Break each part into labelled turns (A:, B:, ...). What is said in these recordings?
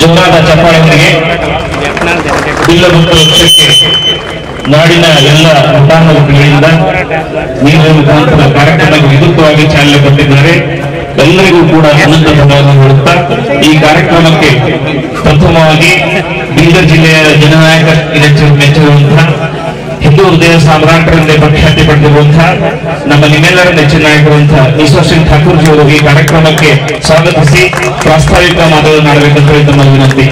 A: ಜೋರಾದ ಚಪ್ಪಾಳೆಗಳಿಗೆ ನಾಡಿನ ಎಲ್ಲ ಮುಖಾಂತರಗಳಿಂದ ನೀರಿನ ಮುಖಾಂತರ ಕಾರ್ಯಕ್ರಮಕ್ಕೆ ವಿದ್ಯುಕ್ತವಾಗಿ ಚಾಲನೆ ಕೊಟ್ಟಿದ್ದಾರೆ. ಎಲ್ಲರಿಗೂ ಕೂಡ ಅನಂತ ಧನ್ಯವಾದ ಹೇಳುತ್ತಾ ಈ ಕಾರ್ಯಕ್ರಮಕ್ಕೆ ಪ್ರಥಮವಾಗಿ ಬೀದರ್ ಜಿಲ್ಲೆಯ ಜನನಾಯಕ ಮೆಚ್ಚುವಂತಹ ಹಿಂದೂ ಹೃದಯ ಸಾಮ್ರಾಟರಿಂದ ಪ್ರಖ್ಯಾತಿ ಪಡೆದಿರುವಂತಹ ನಮ್ಮ ನಿಮ್ಮೆಲ್ಲರ ನೆಚ್ಚಿನ ನಾಯಕರುವಂತಹ ಈಶ್ವರ್ ಸಿಂಗ್ ಠಾಕೂರ್ಜಿ ಅವರು ಈ ಕಾರ್ಯಕ್ರಮಕ್ಕೆ ಸ್ವಾಗತಿಸಿ ಪ್ರಾಸ್ತಾವಿಕ ಮಾತನಾಡಬೇಕಂತ ಹೇಳಿ ತಮ್ಮ ವಿನಂತಿ.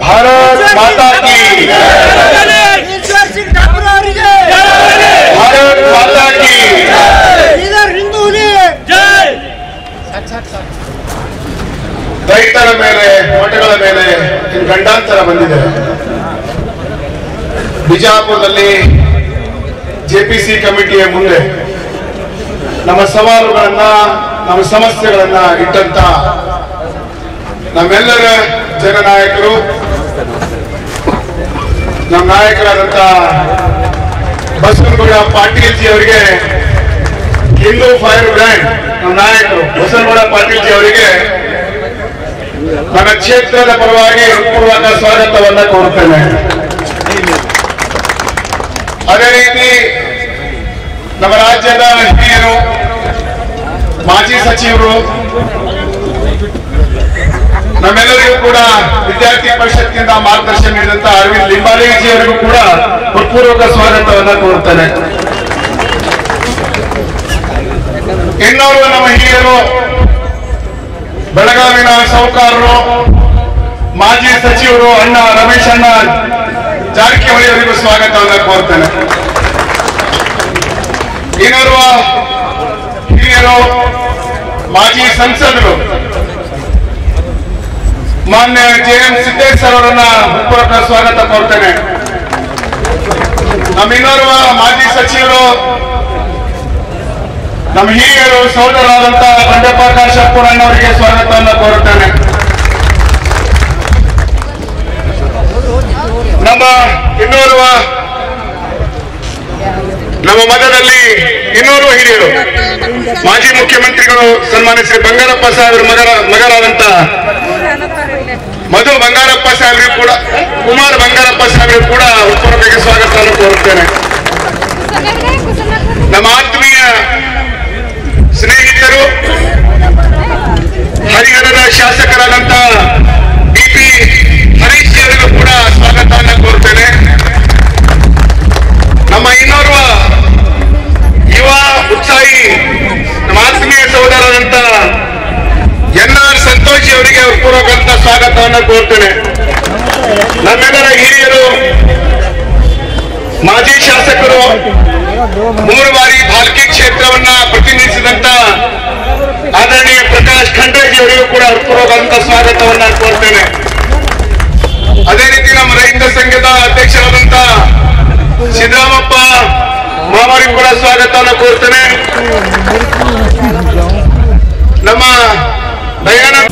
B: भारत माता की ईश्वर सिंह ठाकुर ಅವರಿಗೆ भारत माता की ಇದರ ಹಿಂದೂ ಹುಲಿ ಜೈ. ರೈತರ ಮೇಲೆ ಮಠಗಳ ಮೇಲೆ ಗಂಡಾಂತರ ಬಂದಿದೆ. ಬಿಜಾಪುರದಲ್ಲಿ ಜೆಪಿಸಿ ಕಮಿಟಿಯ ಮುಂದೆ ನಮ್ಮ ಸವಾಲುಗಳನ್ನ ನಮ್ಮ ಸಮಸ್ಯೆಗಳನ್ನ ಇಟ್ಟಂತ ನಮ್ಮೆಲ್ಲರ ಜನನಾಯಕರು, ನಮ್ಮ ನಾಯಕರಾದಂತ ಬಸವನಗೌಡ ಪಾಟೀಲ್ ಜಿ ಅವರಿಗೆ, ಹಿಂದೂ ಫೈರ್ ಬ್ರ್ಯಾಂಡ್ ನಮ್ಮ ನಾಯಕರು ಬಸವನಗೌಡ ಪಾಟೀಲ್ ಜಿ ಅವರಿಗೆ ನನ್ನ ಕ್ಷೇತ್ರದ ಪರವಾಗಿ ಹೃತ್ಪೂರ್ವಕ ಸ್ವಾಗತವನ್ನ ಕೋರುತ್ತೇನೆ. ಅದೇ ರೀತಿ ನಮ್ಮ ರಾಜ್ಯದ ಹಿರಿಯರು, ಮಾಜಿ ಸಚಿವರು, ನಮ್ಮೆಲ್ಲರಿಗೂ ಕೂಡ ವಿದ್ಯಾರ್ಥಿ ಪರಿಷತ್ನಿಂದ ಮಾರ್ಗದರ್ಶನ ನೀಡಿದಂತ ಅರವಿಂದ್ ಲಿಂಬಾಲೇಜಿ ಅವರಿಗೂ ಕೂಡ ಹೃತ್ಪೂರ್ವಕ ಸ್ವಾಗತವನ್ನ ಕೋರುತ್ತೇನೆ. ಇನ್ನೋರ್ವ ನಮ್ಮ ಹಿರಿಯರು, ಬೆಳಗಾವಿನ ಸಾಹುಕಾರರು, ಮಾಜಿ ಸಚಿವರು ಅಣ್ಣ ರಮೇಶ್ ಅಣ್ಣ ಜಾರಕಿಹೊಳಿ ಅವರಿಗೂ ಸ್ವಾಗತವನ್ನ ಕೋರ್ತೇನೆ. ಇನ್ನೋರ್ವ ಹಿರಿಯರು, ಮಾಜಿ ಸಂಸದರು ಮಾನ್ಯ JM ಸಿದ್ದೇಶ್ ಸರ್ ಅವರನ್ನ ಹೃತ್ಪೂರ್ವಕ ಸ್ವಾಗತ ಕೋರ್ತೇನೆ. ನಮ್ಮ ಇನ್ನೋರ್ವ ಮಾಜಿ ಸಚಿವರು, ನಮ್ಮ ಹಿರಿಯರು ಸಹೋದರರಾದಂತ ಬಂಡೆಪ್ಪ ಕಾಶಪ್ಪುರಣ್ಣ ಅವರಿಗೆ ಸ್ವಾಗತವನ್ನು ಕೋರುತ್ತೇನೆ. ನಮ್ಮ ಇನ್ನೋರ್ವ ನಮ್ಮ ಮಠದಲ್ಲಿ ಇನ್ನೋರ್ವ ಹಿರಿಯರು, ಮಾಜಿ ಮುಖ್ಯಮಂತ್ರಿಗಳು ಸನ್ಮಾನ್ಯ ಶ್ರೀ ಬಂಗಾರಪ್ಪ ಸಾಹೇಬರ ಮಗರಾದಂತ ಮಧು ಬಂಗಾರಪ್ಪ ಸಾಹೇಬರಿಗೂ ಕೂಡ, ಕುಮಾರ್ ಬಂಗಾರಪ್ಪ ಸಾಹೇಬರಿಗೂ ಕೂಡ ಹೃತ್ಪೂರ್ವಕ ಸ್ವಾಗತವನ್ನು ಕೋರುತ್ತೇನೆ. ನಮ್ಮ ಆತ್ಮೀಯ ಸ್ನೇಹಿತರು, ಹರಿಹರದ ಶಾಸಕರಾದಂತ BP ಹರೀಶ್ ಅವರಿಗೂ ಕೂಡ ಸ್ವಾಗತವನ್ನು ಕೋರುತ್ತೇನೆ. ನಮ್ಮ ಇನ್ನೋರ್ವ ಯುವ ಉತ್ಸಾಹಿ ನಮ್ಮ ಆತ್ಮೀಯ ಸಹೋದರರಾದಂತ NR ಸಂತೋಷಿ ಅವರಿಗೆ ಹೃತ್ಪೂರ್ವಕ ಸ್ವಾಗತವನ್ನು ಕೋರ್ತೇನೆ. ನಮ್ಮೆಲ್ಲರ ಹಿರಿಯರು, ಮಾಜಿ ಶಾಸಕರು, 3 ಬಾರಿ ಭಾಲ್ಕಿ ಕ್ಷೇತ್ರವನ್ನ ಪ್ರತಿನಿಧಿಸಿದಂತ ಆದರಣೀಯ ಪ್ರಕಾಶ್ ಖಂಡ್ರೇಜಿ ಅವರಿಗೂ ಕೂಡ ಹೃತ್ಪೂರ್ವಕ ಸ್ವಾಗತವನ್ನ ಕೋರ್ತೇನೆ. ಅದೇ ರೀತಿ ನಮ್ಮ ರೈತ ಸಂಘದ ಅಧ್ಯಕ್ಷರಾದಂತ ಸಿದ್ದರಾಮಪ್ಪ ಮಾವರಿಗೂ ಕೂಡ ಸ್ವಾಗತವನ್ನು ಕೋರ್ತೇನೆ. ನಮ್ಮ ದಯಾನಂದ